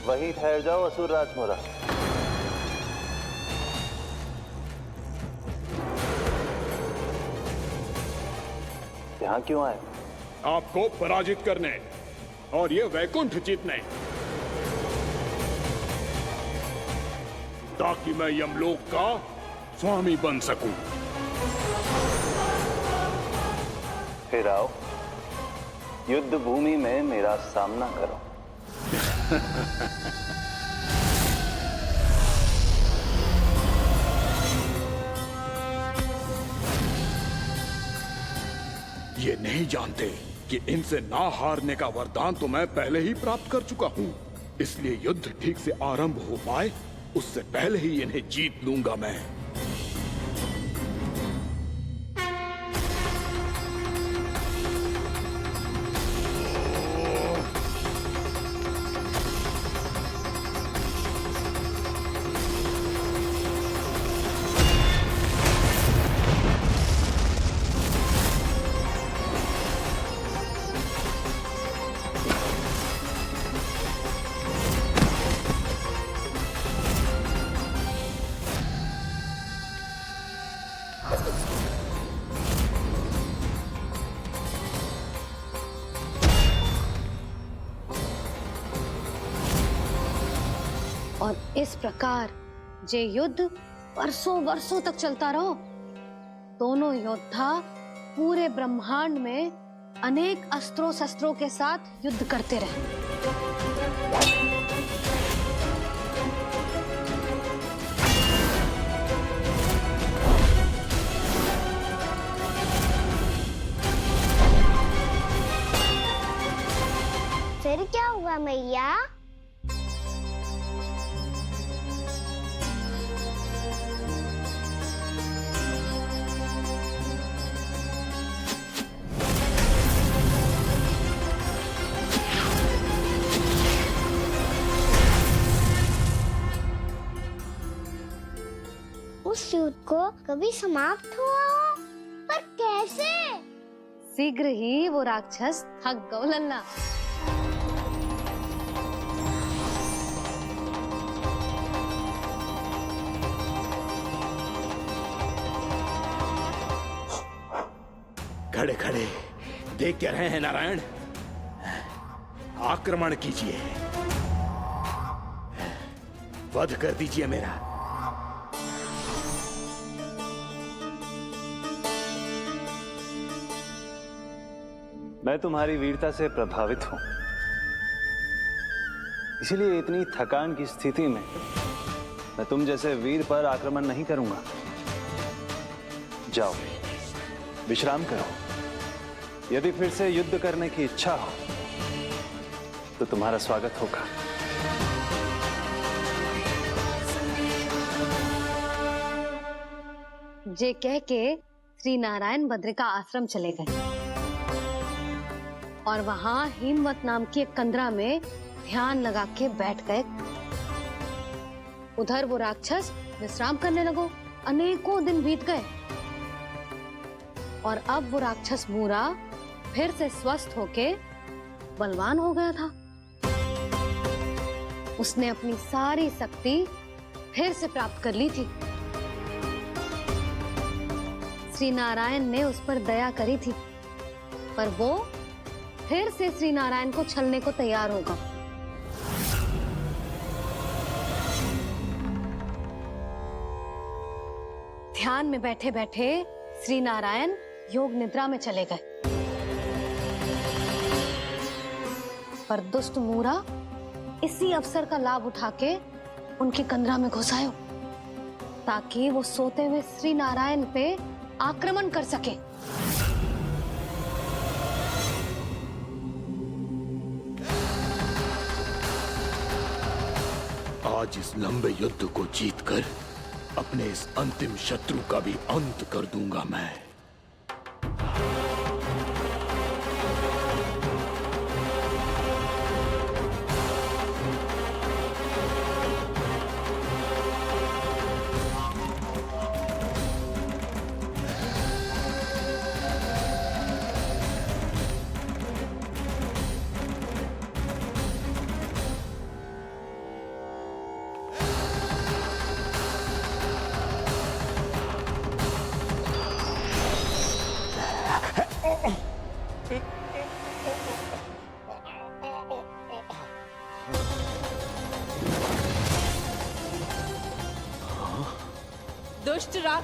वहीं ठहर जाओ असुर राजमोरा। यहाँ क्यों आए? आपको पराजित करने और ये वैकुंठ जीतने, ताकि मैं यमलोक का स्वामी बन सकूं। फिर आओ, युद्ध भूमि में मेरा सामना करो। ये नहीं जानते कि इनसे ना हारने का वरदान तो मैं पहले ही प्राप्त कर चुका हूं, इसलिए युद्ध ठीक से आरंभ हो पाए उससे पहले ही इन्हें जीत लूंगा मैं। और इस प्रकार ये युद्ध वर्षों वर्षों तक चलता रहो। दोनों योद्धा पूरे ब्रह्मांड में अनेक अस्त्रों शस्त्रों के साथ युद्ध करते रहे। फिर क्या हुआ मैया? उस युद्ध को कभी समाप्त हुआ हो, पर कैसे? शीघ्र ही वो राक्षस थक गौ लल्ला। खड़े खड़े देख क्या रहे हैं नारायण? आक्रमण कीजिए, वध कर दीजिए मेरा। मैं तुम्हारी वीरता से प्रभावित हूं, इसलिए इतनी थकान की स्थिति में मैं तुम जैसे वीर पर आक्रमण नहीं करूंगा। जाओ विश्राम करो। यदि फिर से युद्ध करने की इच्छा हो तो तुम्हारा स्वागत होगा। ये कह के श्री नारायण बद्रिका आश्रम चले गए और वहां हिमवत नाम की एक कंदरा में ध्यान लगा के बैठ गए। उधर वो राक्षस विश्राम करने लगो। अनेकों दिन बीत गए और अब वो राक्षस मूरा फिर से स्वस्थ होके बलवान हो गया था। उसने अपनी सारी शक्ति फिर से प्राप्त कर ली थी। श्री नारायण ने उस पर दया करी थी, पर वो फिर से श्री नारायण को छलने को तैयार होगा। ध्यान में बैठे बैठे श्री नारायण योग निद्रा में चले गए, पर दुष्ट मूरा इसी अवसर का लाभ उठा के उनकी कंदरा में घुस आयो, ताकि वो सोते हुए श्री नारायण पे आक्रमण कर सके। आज इस लंबे युद्ध को जीतकर अपने इस अंतिम शत्रु का भी अंत कर दूंगा मैं।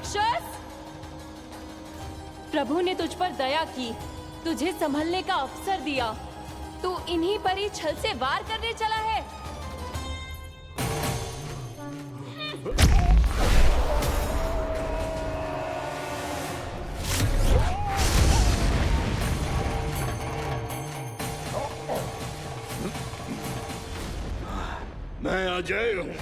राक्षस! प्रभु ने तुझ पर दया की, तुझे संभलने का अवसर दिया। तू इन्हीं पर ही छल से वार करने चला है। मैं अजय हूँ,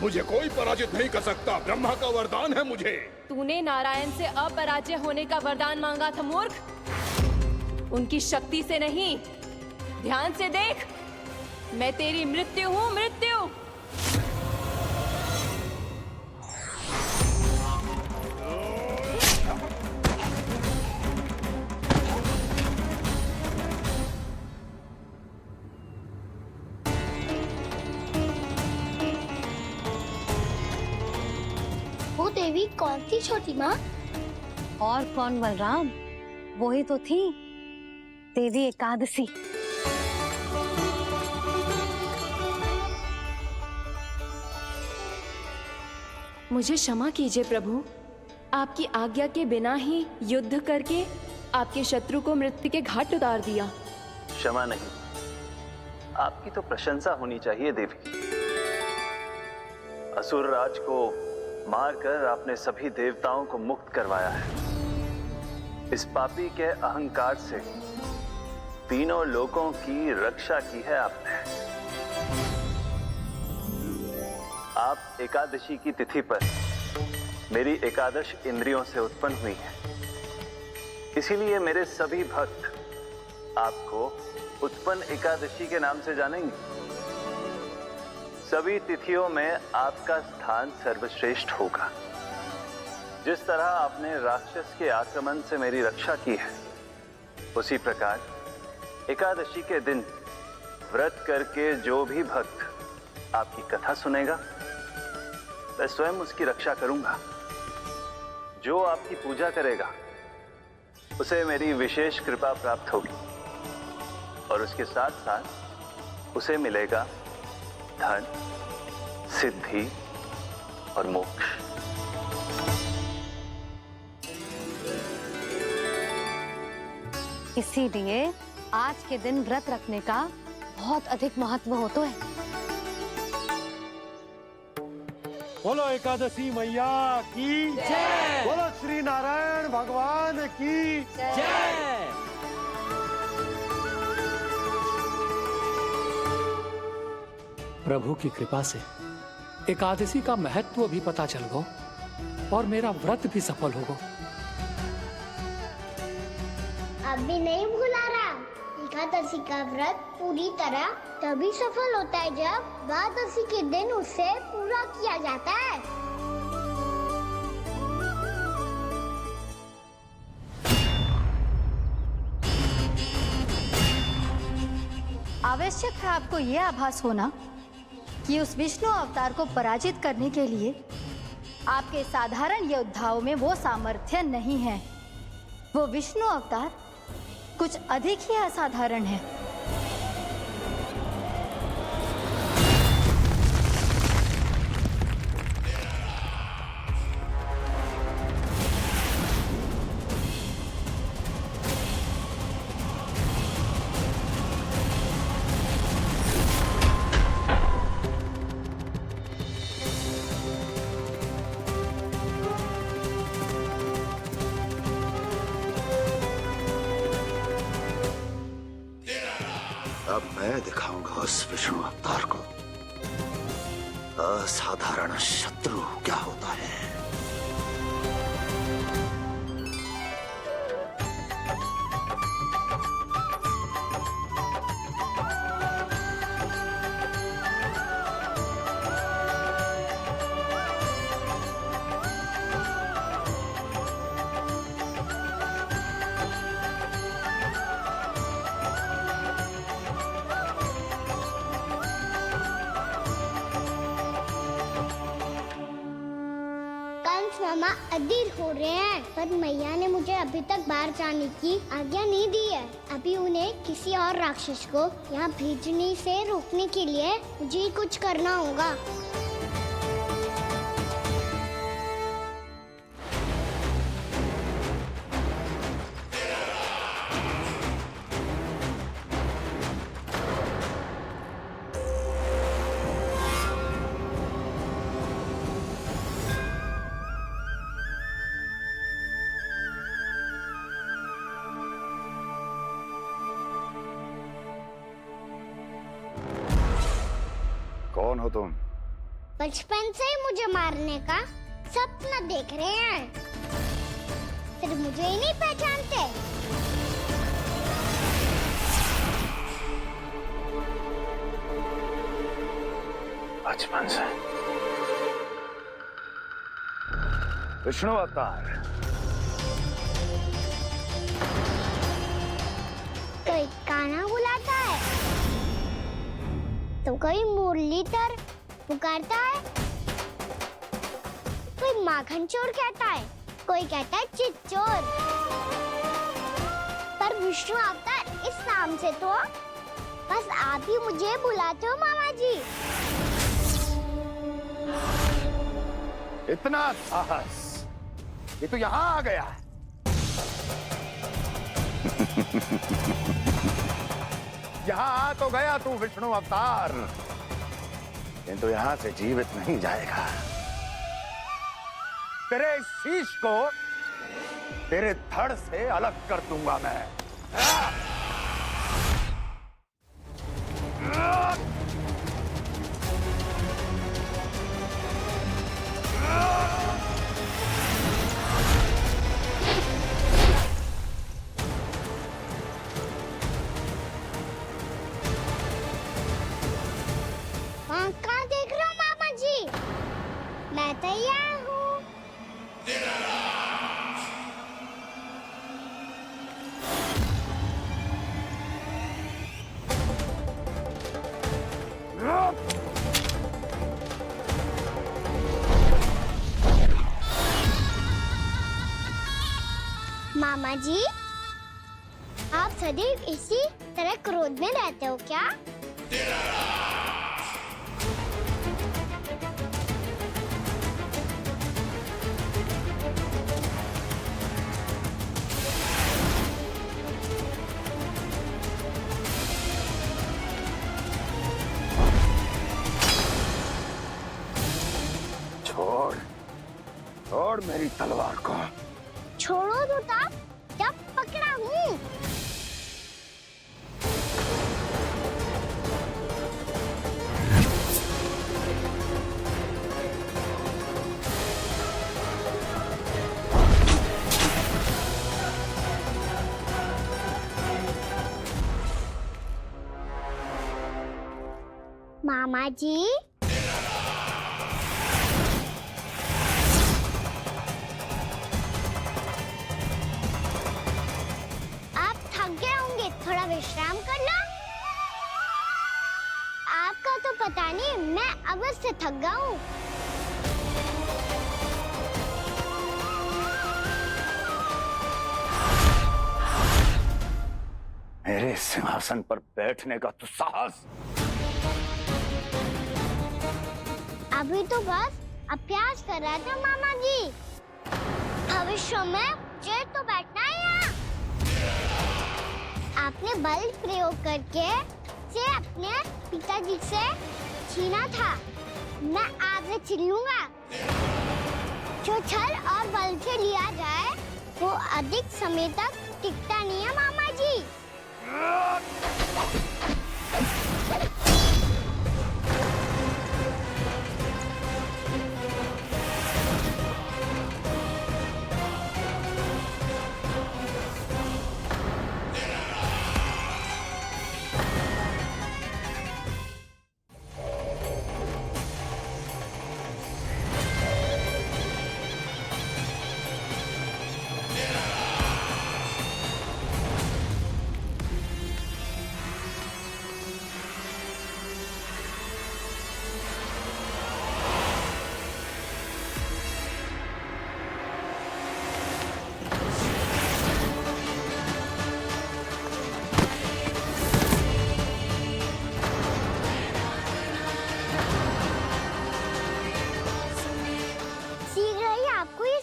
मुझे कोई पराजित नहीं कर सकता। ब्रह्मा का वरदान है मुझे। तूने नारायण से अपराजय होने का वरदान मांगा था मूर्ख। उनकी शक्ति से नहीं, ध्यान से देख। मैं तेरी मृत्यु हूँ, मृत्यु। वो देवी कौन सी छोटी माँ? और कौन बलराम, वही तो थी देवी एकादशी। मुझे क्षमा कीजिए प्रभु, आपकी आज्ञा के बिना ही युद्ध करके आपके शत्रु को मृत्यु के घाट उतार दिया। क्षमा नहीं, आपकी तो प्रशंसा होनी चाहिए देवी। असुर राज को मारकर आपने सभी देवताओं को मुक्त करवाया है। इस पापी के अहंकार से तीनों लोकों की रक्षा की है आपने। आप एकादशी की तिथि पर मेरी एकादश इंद्रियों से उत्पन्न हुई हैं। इसीलिए मेरे सभी भक्त आपको उत्पन्न एकादशी के नाम से जानेंगे। सभी तिथियों में आपका स्थान सर्वश्रेष्ठ होगा। जिस तरह आपने राक्षस के आक्रमण से मेरी रक्षा की है, उसी प्रकार एकादशी के दिन व्रत करके जो भी भक्त आपकी कथा सुनेगा, मैं स्वयं उसकी रक्षा करूंगा। जो आपकी पूजा करेगा, उसे मेरी विशेष कृपा प्राप्त होगी और उसके साथ साथ उसे मिलेगा धन, सिद्धि और मोक्ष। इसीलिए आज के दिन व्रत रखने का बहुत अधिक महत्व होता है। बोलो एकादशी मैया की जय। बोलो श्री नारायण भगवान की जय। प्रभु की कृपा से एकादशी का महत्व भी पता चल गो और मेरा व्रत भी सफल होगा। अभी नहीं भूला रहा, एकादशी का व्रत पूरी तरह तभी सफल होता है जब द्वादशी के दिन उसे पूरा किया जाता है। आवश्यक है आपको यह आभास होना कि उस विष्णु अवतार को पराजित करने के लिए आपके साधारण योद्धाओं में वो सामर्थ्य नहीं है। वो विष्णु अवतार कुछ अधिक ही असाधारण है। अब मैं दिखाऊंगा उस विष्णु अवतार को असाधारण शत्रु क्या होता है। मामा अधीर हो रहे हैं, पर मैया ने मुझे अभी तक बाहर जाने की आज्ञा नहीं दी है। अभी उन्हें किसी और राक्षस को यहाँ भेजने से रोकने के लिए मुझे ही कुछ करना होगा। कौन हो तुम? बचपन से ही मुझे मारने का सपना देख रहे हैं, सिर्फ मुझे ही नहीं पहचानते। बचपन से विष्णु अवतार। कोई कान्हा बुलाता है तो कोई मुरलीधर पुकारता है, कोई माखन चोर कहता है, कोई कहता है चिच्चोर। पर विष्णु अवतार इस नाम से तो बस आप ही मुझे बुलाते हो मामा जी। इतना साहस, ये तो यहाँ आ गया है। यहाँ आ तो गया तू विष्णु अवतार, किंतु यहाँ से जीवित नहीं जाएगा। तेरे इस शीश को तेरे धड़ से अलग कर दूंगा मैं। कहाँ देख रहे हो मामा जी? मैं तैयार हूँ। मामा जी, आप सदैव इसी तरह क्रोध में रहते हो क्या? छोड़, छोड़ मेरी तलवार को। छोड़ो तो तब जब पकड़ा हूँ। मामा जी, आप थक गए होंगे, थोड़ा विश्राम कर लो। आपका तो पता नहीं, मैं अवश्य थक गया हूँ। मेरे सिंहासन पर बैठने का तो साहस। अभी तो बस अभ्यास कर रहा था मामा जी। भविष्य में मुझे तो बैठना है यहाँ। आपने बल प्रयोग करके से अपने पिताजी से छीना था, मैं आपसे छीन लूंगा। जो छल और बल से लिया जाए वो अधिक समय तक टिकता नहीं है मामा जी।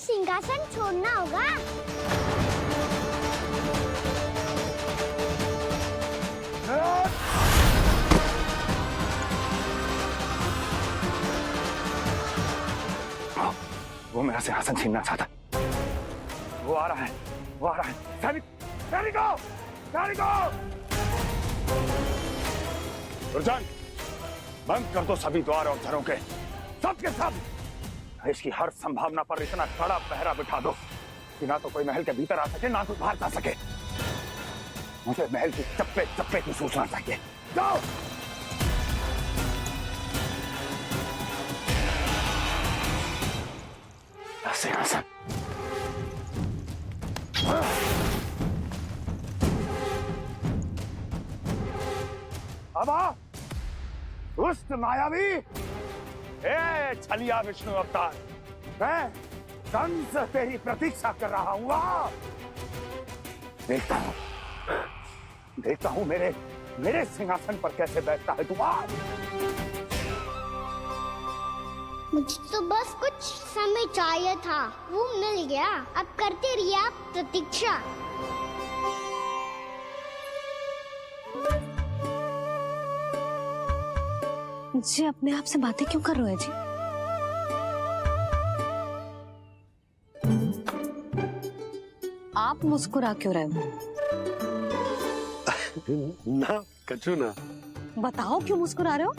सिंहासन छोड़ना होगा। वो मेरा सिंहासन छीनना चाहता। वो आ रहा है, वो आ रहा है। सैनिकों, सैनिकों! दुर्जन, बंद कर दो सभी द्वार और झरोखे, सब के सब। इसकी हर संभावना पर इतना कड़ा पहरा बिठा दो कि ना तो कोई महल के भीतर आ सके, ना कोई बाहर जा सके। मुझे महल की चप्पे चप्पे की सूचना चाहिए। जाओ। सिंहासन। अब आ, दुष्ट मायावी, ए छलिया विष्णु अवतार, मैं कंस तेरी प्रतीक्षा कर रहा हूँ। देखता हूँ मेरे सिंहासन पर कैसे बैठता है तू। मुझे तो बस कुछ समय चाहिए था, वो मिल गया। अब करते रहिए आप प्रतीक्षा। जी अपने आप से बातें क्यों कर रहे हो जी? आप मुस्कुरा क्यों रहे हो? ना कछु ना। बताओ क्यों मुस्कुरा रहे हो?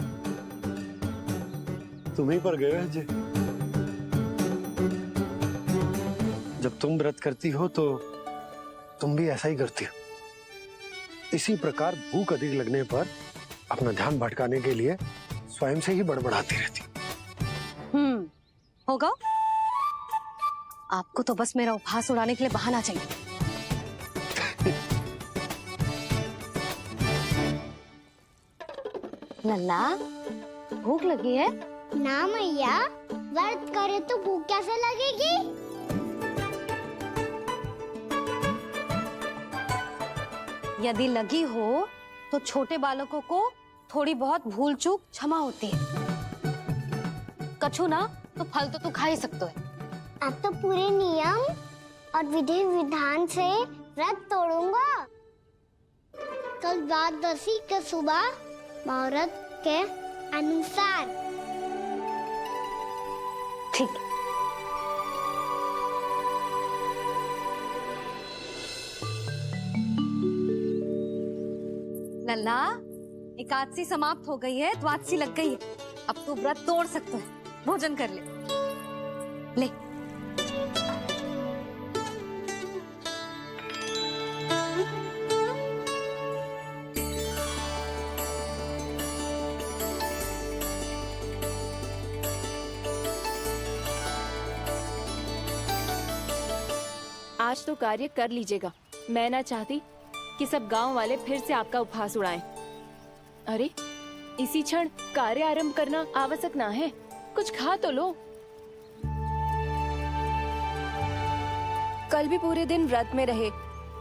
तुम ही पर गए हैं जी। जब तुम व्रत करती हो तो तुम भी ऐसा ही करती हो। इसी प्रकार भूख अधिक लगने पर अपना ध्यान भटकाने के लिए स्वयं से ही बड़बड़ाती रहती। होगा। आपको तो बस मेरा उपहास उड़ाने के लिए बहाना चाहिए। नन्ना, भूख लगी है? ना मैया, व्रत करे तो भूख कैसे लगेगी? यदि लगी हो तो छोटे बालकों को थोड़ी बहुत भूल चूक क्षमा होती है। कछु ना तो फल तो तू खा ही सकते है। अब तो पूरे नियम और विधि विधान से व्रत तोड़ूंगा। कल द्वादशी के सुबह मुहूर्त के अनुसार। ठीक। लल्ला, एकादशी समाप्त हो गई है, द्वादशी लग गई है। अब तू व्रत तोड़ सकते है। भोजन कर ले। ले। आज तो कार्य कर लीजिएगा। मैं ना चाहती कि सब गांव वाले फिर से आपका उपहास उड़ाएं। अरे, इसी क्षण कार्य आरंभ करना आवश्यक ना है। कुछ खा तो लो। कल भी पूरे दिन व्रत में रहे,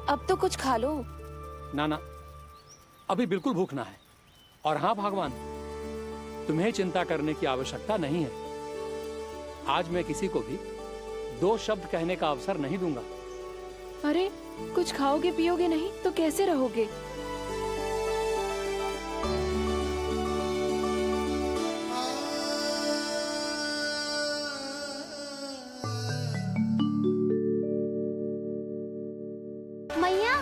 अब तो कुछ खा लो। ना, अभी बिल्कुल भूख ना है। और हाँ भगवान, तुम्हें चिंता करने की आवश्यकता नहीं है। आज मैं किसी को भी 2 शब्द कहने का अवसर नहीं दूंगा। अरे, कुछ खाओगे पियोगे नहीं तो कैसे रहोगे? मैया,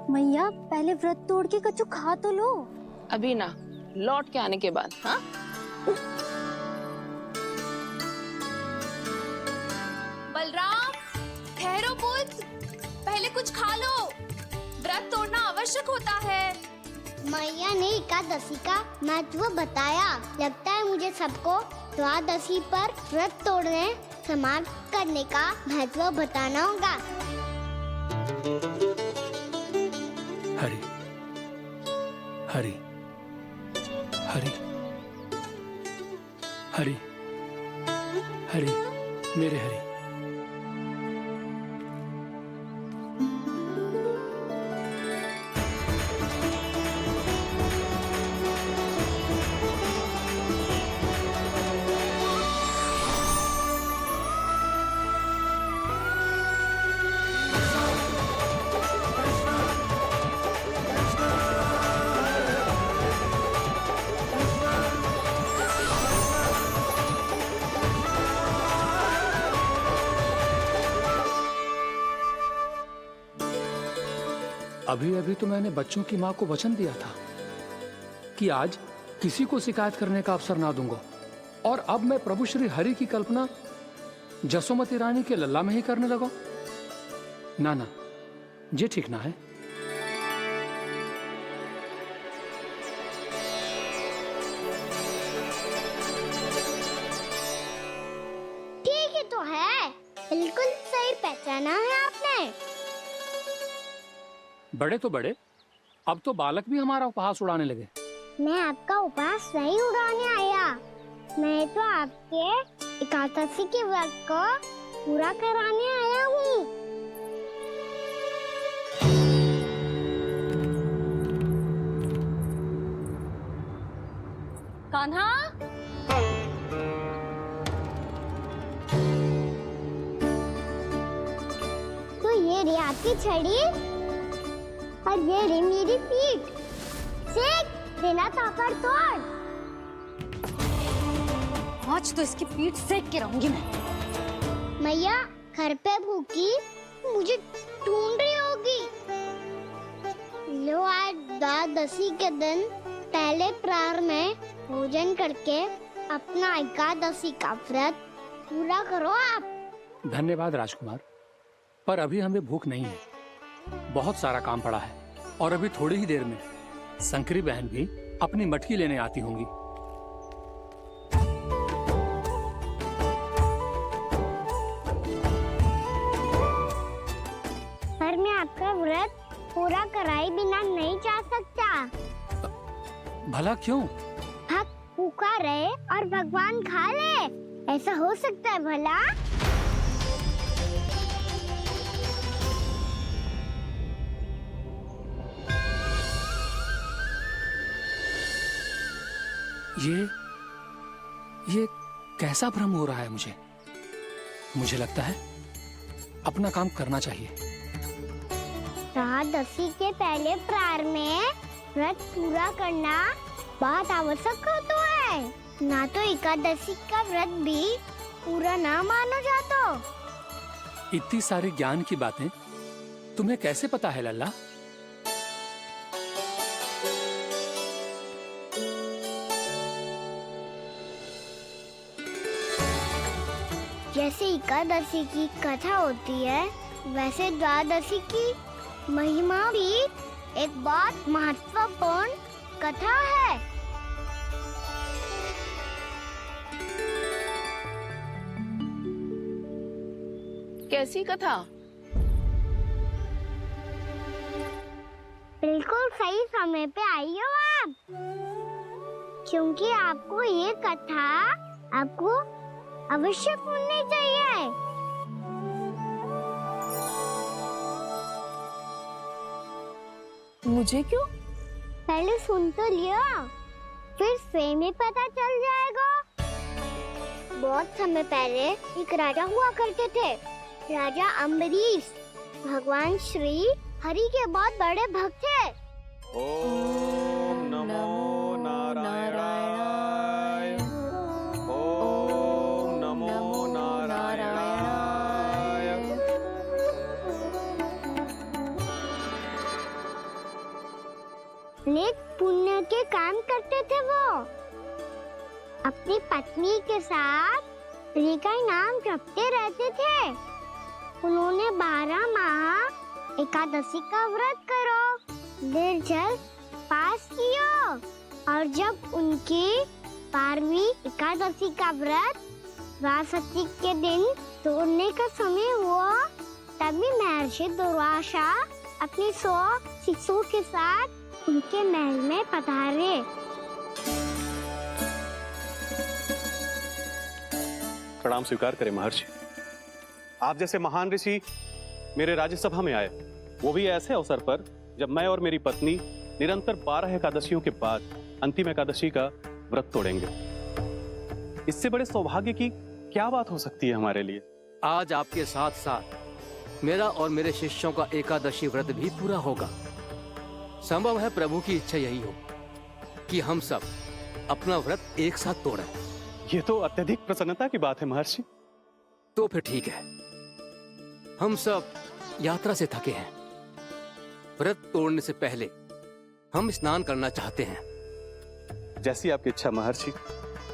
मैया पहले व्रत तोड़ के कछु खा तो लो। अभी ना, लौट के आने के बाद। हाँ, बलराम, ठहरो पुत्र, पहले कुछ खा लो। व्रत तोड़ना आवश्यक होता है। मैया ने एकादशी का महत्व बताया। लगता है मुझे सबको द्वादशी पर व्रत तोड़ने समाप्त करने का महत्व बताना होगा। हरि हरि हरि हरि हरि, मेरे हरि। अभी अभी तो मैंने बच्चों की माँ को वचन दिया था कि आज किसी को शिकायत करने का अवसर ना दूंगा, और अब मैं प्रभु श्री हरि की कल्पना जसोमती रानी के लल्ला में ही करने लगा। ना ना, ये ठीक ना है। ठीक ही तो है, बिल्कुल सही पहचाना है आपने। बड़े तो बड़े, अब तो बालक भी हमारा उपहास उड़ाने लगे। मैं आपका उपहास नहीं उड़ाने आया, मैं तो आपके एकादशी के व्रत को पूरा कराने आया हूँ। कान्हा, तो ये रे आपकी छड़ी और ये रे मेरी पीठ। सेक देना तापर तोड़। आज तो इसकी पीठ सेक के रहूंगी मैं। मैया घर पे भूखी मुझे ढूंढ रही होगी। लो आज द्वादशी के दिन पहले प्रहर में भोजन करके अपना एकादशी का व्रत पूरा करो आप। धन्यवाद राजकुमार, पर अभी हमें भूख नहीं है। बहुत सारा काम पड़ा है, और अभी थोड़ी ही देर में शंकरी बहन भी अपनी मटकी लेने आती होंगी। पर मैं आपका व्रत पूरा कराए बिना नहीं जा सकता। भला क्यों? भक्त भूखा रहे और भगवान खा ले, ऐसा हो सकता है भला? ये कैसा भ्रम हो रहा है मुझे लगता है अपना काम करना चाहिए। द्वादशी के पहले प्रहर में व्रत पूरा करना बहुत आवश्यक होता है, ना तो एकादशी का व्रत भी पूरा ना मानो जातो। इतनी सारी ज्ञान की बातें तुम्हें कैसे पता है लल्ला? जैसे एकादशी की कथा होती है, वैसे द्वादशी की महिमा भी एक बहुत महत्वपूर्ण कथा है। कैसी कथा? बिल्कुल सही समय पे आई हो आप, क्योंकि आपको ये कथा आपको अवश्य सुननी चाहिए। मुझे क्यों? पहले सुन तो लियो, फिर स्वयं ही पता चल जाएगा। बहुत समय पहले एक राजा हुआ करते थे, राजा अम्बरीश। भगवान श्री हरि के बहुत बड़े भक्त थे। ओम नमो नारायणाय। ओम नमो नारायणाय। नेक पुण्य के काम करते थे वो। अपनी पत्नी के साथ हरि का नाम जपते रहते थे। उन्होंने 12 माह एकादशी का व्रत करो निर्जल पास किया, और जब उनकी 12वीं एकादशी का व्रत द्वादशी के दिन तोड़ने का समय हुआ, तभी महर्षि दुर्वासा अपनी 100 शिष्यों के साथ उनके महल में पधारे। प्रणाम स्वीकार करें महर्षि। आप जैसे महान ऋषि मेरे राज्यसभा में आए, वो भी ऐसे अवसर पर जब मैं और मेरी पत्नी निरंतर 12 एकादशियों के बाद अंतिम एकादशी का व्रत तोड़ेंगे। इससे बड़े सौभाग्य की क्या बात हो सकती है हमारे लिए? आज आपके साथ साथ मेरा और मेरे शिष्यों का एकादशी व्रत भी पूरा होगा। संभव है प्रभु की इच्छा यही हो कि हम सब अपना व्रत एक साथ तोड़ें। ये तो अत्यधिक प्रसन्नता की बात है महर्षि। तो फिर ठीक है, हम सब यात्रा से थके हैं, व्रत तोड़ने से पहले हम स्नान करना चाहते हैं। जैसी आपकी इच्छा महर्षि।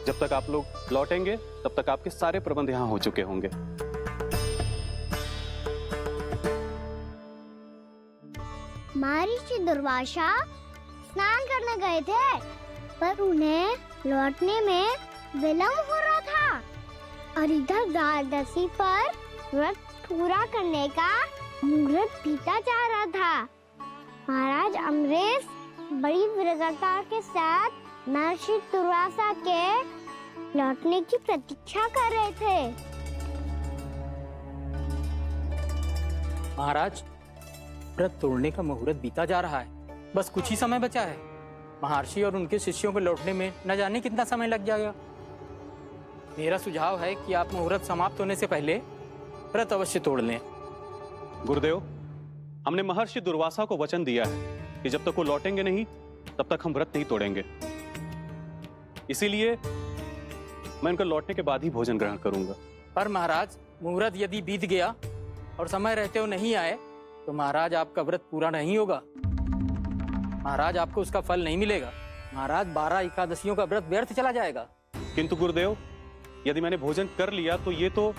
जब तक आप लोग लौटेंगे तब तक आपके सारे प्रबंध यहाँ हो चुके होंगे। महर्षि दुर्वासा स्नान करने गए थे, पर उन्हें लौटने में विलंब हो रहा था और इधर द्वादशी पर व्रत पूरा करने का मुहूर्त बीता जा रहा था। महाराज अम्बरीश बड़ी विरगता के साथ महर्षि दुर्वासा के लौटने की प्रतीक्षा कर रहे थे। महाराज, व्रत तोड़ने का मुहूर्त बीता जा रहा है। बस कुछ ही समय बचा है। महर्षि और उनके शिष्यों को लौटने में न जाने कितना समय लग जाएगा। मेरा सुझाव है कि आप मुहूर्त समाप्त होने से पहले व्रत अवश्य तोड़ लें। गुरुदेव, हमने महर्षि दुर्वासा को वचन दिया है कि जब तक वो लौटेंगे नहीं तब तक हम व्रत नहीं तोड़ेंगे। इसीलिए मैं उनका लौटने के बाद ही भोजन ग्रहण करूंगा। पर महाराज, मुहूर्त यदि बीत गया और समय रहते हो नहीं आए तो महाराज आपका व्रत पूरा नहीं होगा। महाराज, आपको उसका फल नहीं मिलेगा। महाराज, 12 एकादशियों का व्रत व्यर्थ चला जाएगा। किंतु गुरुदेव, यदि मैंने भोजन कर लिया तो ये तो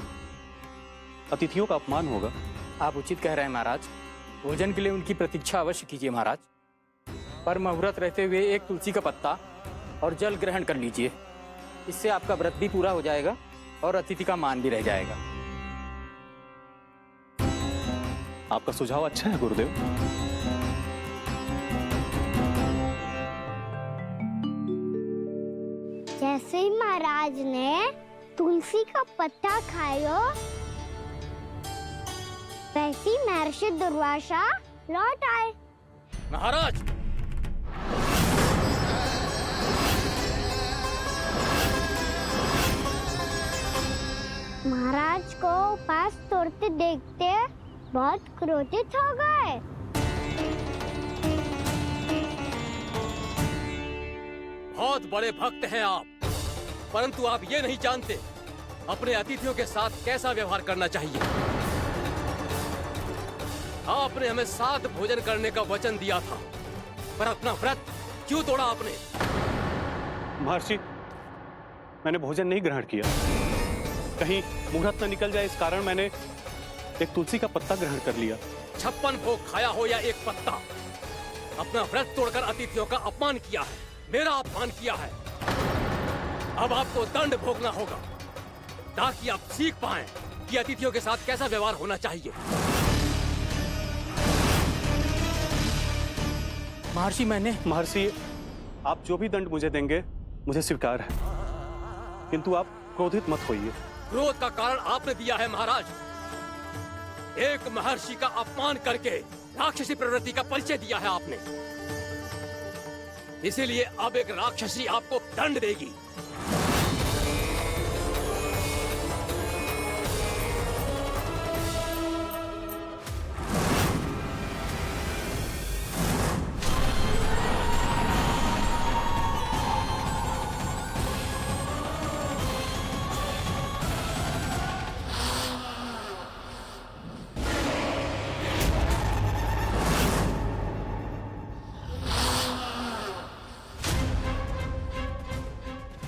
अतिथियों का अपमान होगा। आप उचित कह रहे हैं महाराज। भोजन के लिए उनकी प्रतीक्षा अवश्य कीजिए महाराज। पर मुहूर्त रहते हुए एक तुलसी का पत्ता और जल ग्रहण कर लीजिए। इससे आपका व्रत भी पूरा हो जाएगा और अतिथि का मान भी रह जाएगा। आपका सुझाव अच्छा है गुरुदेव। जैसे ही महाराज ने तुलसी का पत्ता खाया, वैसे ही महर्षि दुर्वासा लौट आए। महाराज, महाराज को उपास तोड़ते देखते बहुत क्रोधित हो गए। बहुत बड़े भक्त हैं आप, परंतु आप ये नहीं जानते अपने अतिथियों के साथ कैसा व्यवहार करना चाहिए। आपने हमें साथ भोजन करने का वचन दिया था, पर अपना व्रत क्यों तोड़ा आपने? महर्षि, मैंने भोजन नहीं ग्रहण किया। कहीं मुहूर्त न निकल जाए इस कारण मैंने एक तुलसी का पत्ता ग्रहण कर लिया। 56 भोग खाया हो या एक पत्ता, अपना व्रत तोड़कर अतिथियों का अपमान किया है, मेरा अपमान किया है। अब आपको दंड भोगना होगा ताकि आप सीख पाएं कि अतिथियों के साथ कैसा व्यवहार होना चाहिए। महर्षि, आप जो भी दंड मुझे देंगे मुझे स्वीकार है, किंतु आप क्रोधित मत होइए। क्रोध का कारण आपने दिया है महाराज। एक महर्षि का अपमान करके राक्षसी प्रवृत्ति का परिचय दिया है आपने। इसीलिए अब एक राक्षसी आपको दंड देगी।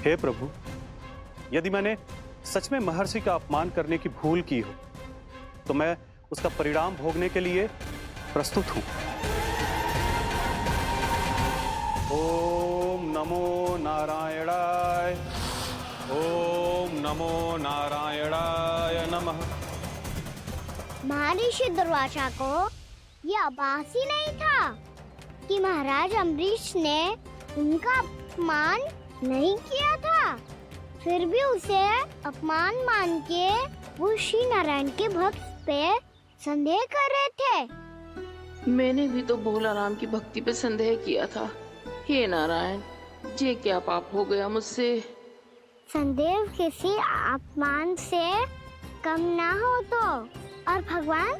हे प्रभु, यदि मैंने सच में महर्षि का अपमान करने की भूल की हो तो मैं उसका परिणाम भोगने के लिए प्रस्तुत हूं। ओम नमो नारायणाय, ओम नमो नारायणाय नमः। महर्षि दुर्वासा को यह आभास ही नहीं था कि महाराज अम्बरीश ने उनका अपमान नहीं किया था। फिर भी उसे अपमान मान के वो श्री नारायण के भक्त पे संदेह कर रहे थे। मैंने भी तो भोला राम की भक्ति पे संदेह किया था। हे नारायण, ये क्या पाप हो गया मुझसे? संदेह किसी अपमान से कम ना हो तो, और भगवान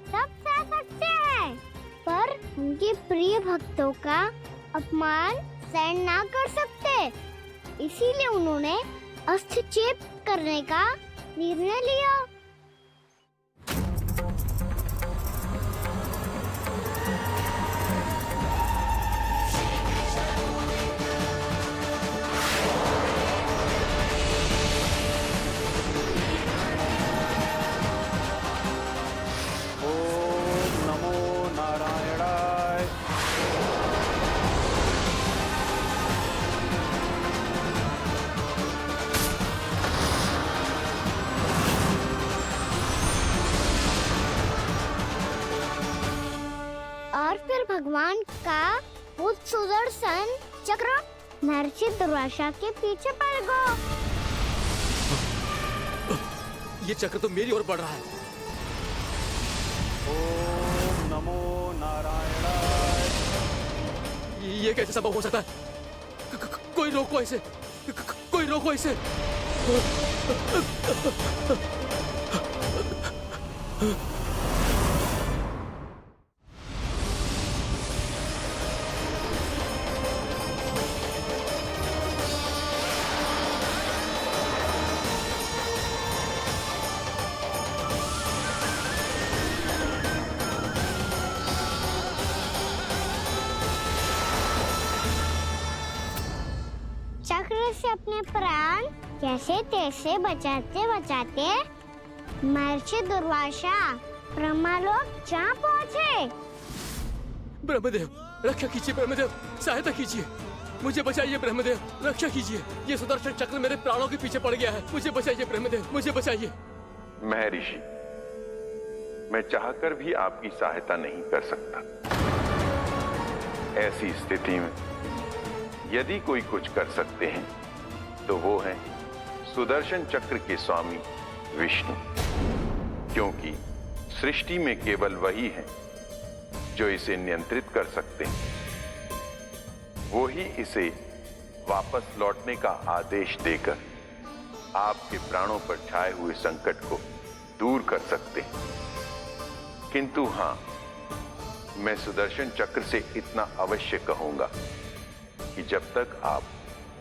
सब सह सकते हैं, पर उनके प्रिय भक्तों का अपमान सहन ना कर सकते। इसीलिए उन्होंने हस्तक्षेप करने का निर्णय लिया। फिर भगवान का वो सुदर्शन चक्र महर्षि दुर्वासा के पीछे पड़ गया। ये चक्र तो मेरी ओर बढ़ रहा है। ओम नमो नारायणाय। ये कैसे संभव हो सकता है? कोई रोको इसे, कोई रोको इसे। चक्र से अपने प्राण कैसे तैसे बचाते बचाते महर्षि दुर्वासा ब्रह्मलोक जा पहुँचे। ब्रह्मदेव रक्षा कीजिए, ब्रह्मदेव सहायता कीजिए, मुझे बचाइए ब्रह्मदेव, रक्षा कीजिए। ये सुदर्शन चक्र मेरे प्राणों के पीछे पड़ गया है, मुझे बचाइए ब्रह्मदेव, मुझे बचाइए। महर्षि, मैं चाहकर भी आपकी सहायता नहीं कर सकता। ऐसी स्थिति में यदि कोई कुछ कर सकते हैं तो वो है सुदर्शन चक्र के स्वामी विष्णु, क्योंकि सृष्टि में केवल वही है जो इसे नियंत्रित कर सकते हैं। वो ही इसे वापस लौटने का आदेश देकर आपके प्राणों पर छाए हुए संकट को दूर कर सकते हैं। किंतु हां, मैं सुदर्शन चक्र से इतना अवश्य कहूंगा कि जब तक आप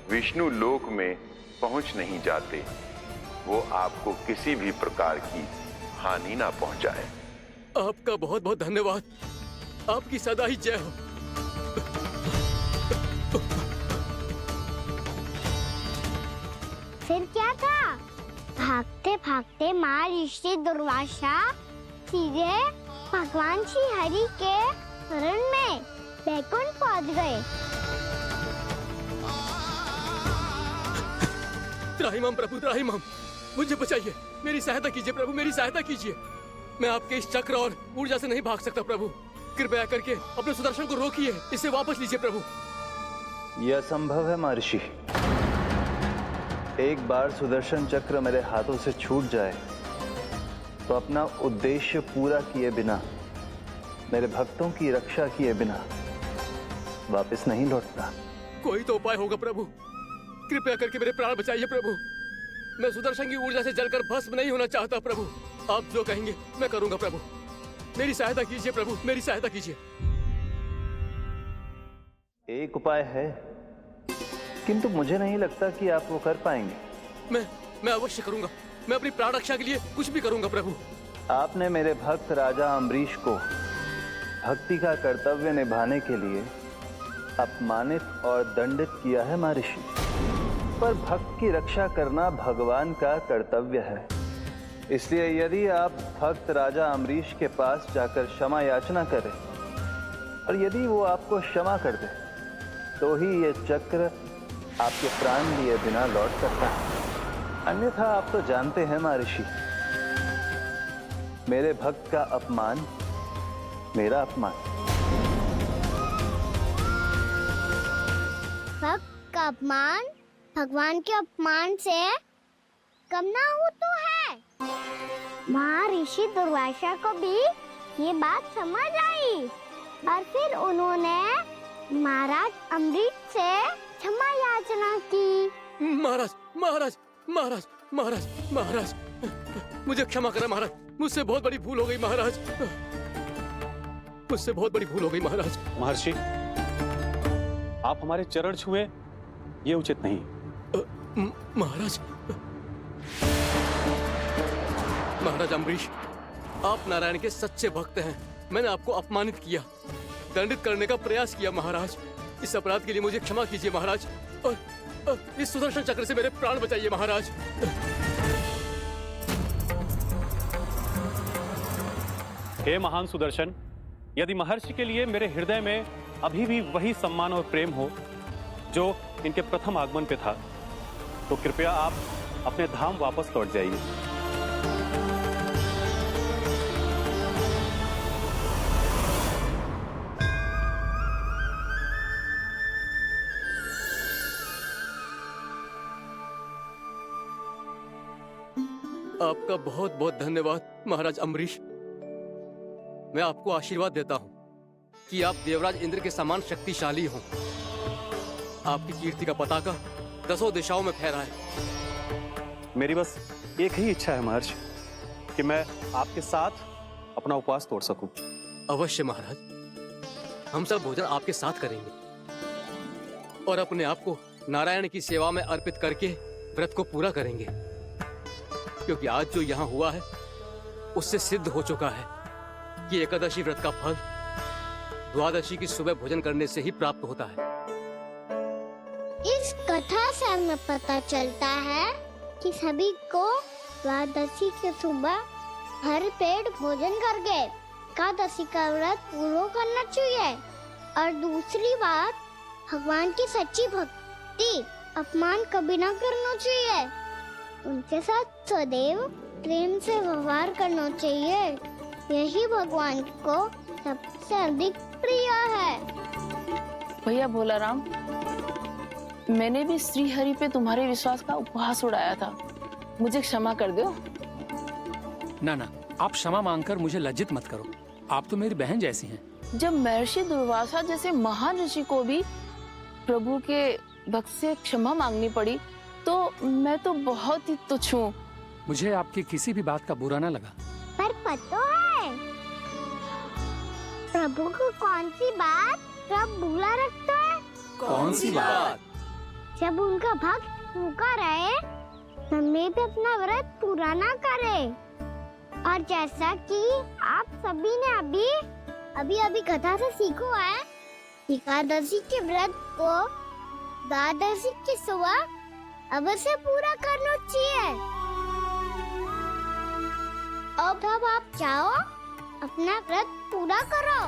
विष्णु लोक में पहुंच नहीं जाते, वो आपको किसी भी प्रकार की हानि ना पहुंचाए। आपका बहुत बहुत धन्यवाद, आपकी सदा ही जय हो। फिर क्या था? भागते भागते महर्षि दुर्वासा सीधे भगवान श्री हरि के शरण में बैकुंठ पहुंच गए। त्राहिमाम प्रभु, त्राहिमाम, मुझे बचाइए, मेरी सहायता कीजिए प्रभु, मेरी सहायता कीजिए। मैं आपके इस चक्र और ऊर्जा से नहीं भाग सकता प्रभु, कृपया करके अपने सुदर्शन को रोकिए, इसे वापस लीजिए प्रभु। यह असंभव है महर्षि। एक बार सुदर्शन चक्र मेरे हाथों से छूट जाए तो अपना उद्देश्य पूरा किए बिना, मेरे भक्तों की रक्षा किए बिना वापस नहीं लौटता। कोई तो उपाय होगा प्रभु, कृपया करके मेरे प्राण बचाइए प्रभु। मैं सुदर्शन की ऊर्जा से जलकर भस्म नहीं होना चाहता प्रभु। आप जो कहेंगे मैं करूंगा प्रभु, मेरी सहायता कीजिए प्रभु, मेरी सहायता कीजिए। एक उपाय है, किंतु मुझे नहीं लगता कि आप वो कर पाएंगे। मैं अवश्य करूंगा, मैं अपनी प्राण रक्षा के लिए कुछ भी करूंगा प्रभु। आपने मेरे भक्त राजा अम्बरीश को भक्ति का कर्तव्य निभाने के लिए अपमानित और दंडित किया है महर्षि, पर भक्त की रक्षा करना भगवान का कर्तव्य है। इसलिए यदि आप भक्त राजा अम्बरीश के पास जाकर क्षमा याचना करें और यदि वो आपको क्षमा कर दे तो ही ये चक्र आपके प्राण लिए बिना लौट सकता है। अन्यथा आप तो जानते हैं महर्षि, मेरे भक्त का अपमान मेरा अपमान। भक्त का अपमान भगवान के अपमान से कम ना हो तो है। महर्षि दुर्वासा को भी ये बात समझ आई और फिर उन्होंने महाराज अम्बरीश से क्षमा याचना की। महाराज महाराज महाराज महाराज महाराज, मुझे क्षमा करें महाराज, मुझसे बहुत बड़ी भूल हो गई महाराज, मुझसे बहुत बड़ी भूल हो गई महाराज। महर्षि, आप हमारे चरण छुए ये उचित नहीं। महाराज, महाराज अम्बरीश, आप नारायण के सच्चे भक्त हैं। मैंने आपको अपमानित किया, दंडित करने का प्रयास किया महाराज। इस अपराध के लिए मुझे क्षमा कीजिए महाराज, और इस सुदर्शन चक्र से मेरे प्राण बचाइए महाराज। हे महान सुदर्शन, यदि महर्षि के लिए मेरे हृदय में अभी भी वही सम्मान और प्रेम हो जो इनके प्रथम आगमन पे था, तो कृपया आप अपने धाम वापस लौट जाइए। आपका बहुत बहुत धन्यवाद महाराज अम्बरीश। मैं आपको आशीर्वाद देता हूँ कि आप देवराज इंद्र के समान शक्तिशाली हों। आपकी कीर्ति का पताका 10 दिशाओं में फहराए। मेरी बस एक ही इच्छा है महर्षि, कि मैं आपके साथ अपना उपवास तोड़ सकूं। अवश्य महाराज, हम सब भोजन आपके साथ करेंगे और अपने आप को नारायण की सेवा में अर्पित करके व्रत को पूरा करेंगे, क्योंकि आज जो यहाँ हुआ है उससे सिद्ध हो चुका है कि एकादशी व्रत का फल द्वादशी की सुबह भोजन करने से ही प्राप्त होता है। इस कथा से हमें पता चलता है कि सभी को द्वादशी के सुबह भर पेट भोजन करके एकादशी का व्रत पूरा करना चाहिए। और दूसरी बात, भगवान की सच्ची भक्ति अपमान कभी ना करना चाहिए। उनके साथ सदैव प्रेम से व्यवहार करना चाहिए। यही भगवान को सबसे अधिक प्रिय है। भैया भोलाराम, मैंने भी श्री हरि पे तुम्हारे विश्वास का उपहास उड़ाया था, मुझे क्षमा कर दो। ना ना, आप क्षमा मांगकर मुझे लज्जित मत करो, आप तो मेरी बहन जैसी हैं। जब महर्षि दुर्वासा जैसे महान ऋषि को भी प्रभु के भक्त से क्षमा मांगनी पड़ी, तो मैं तो बहुत ही तुच्छ हूँ। मुझे आपकी किसी भी बात का बुरा ना लगा। पर पता है प्रभु को कौन सी बात सब भूला रखता है? कौन सी बात? जब उनका भक्त भूखा रहे, समय पे अपना व्रत पूरा ना करे। और जैसा कि आप सभी ने अभी कथा से सीखो है, एकादशी के व्रत को द्वादशी की सुबह अवश्य पूरा करना चाहिए। अब आप जाओ, अपना व्रत पूरा करो।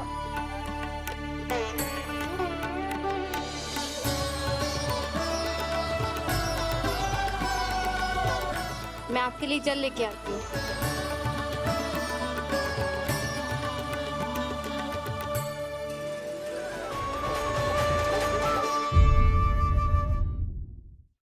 मैं आपके लिए जल लेके आती हूँ।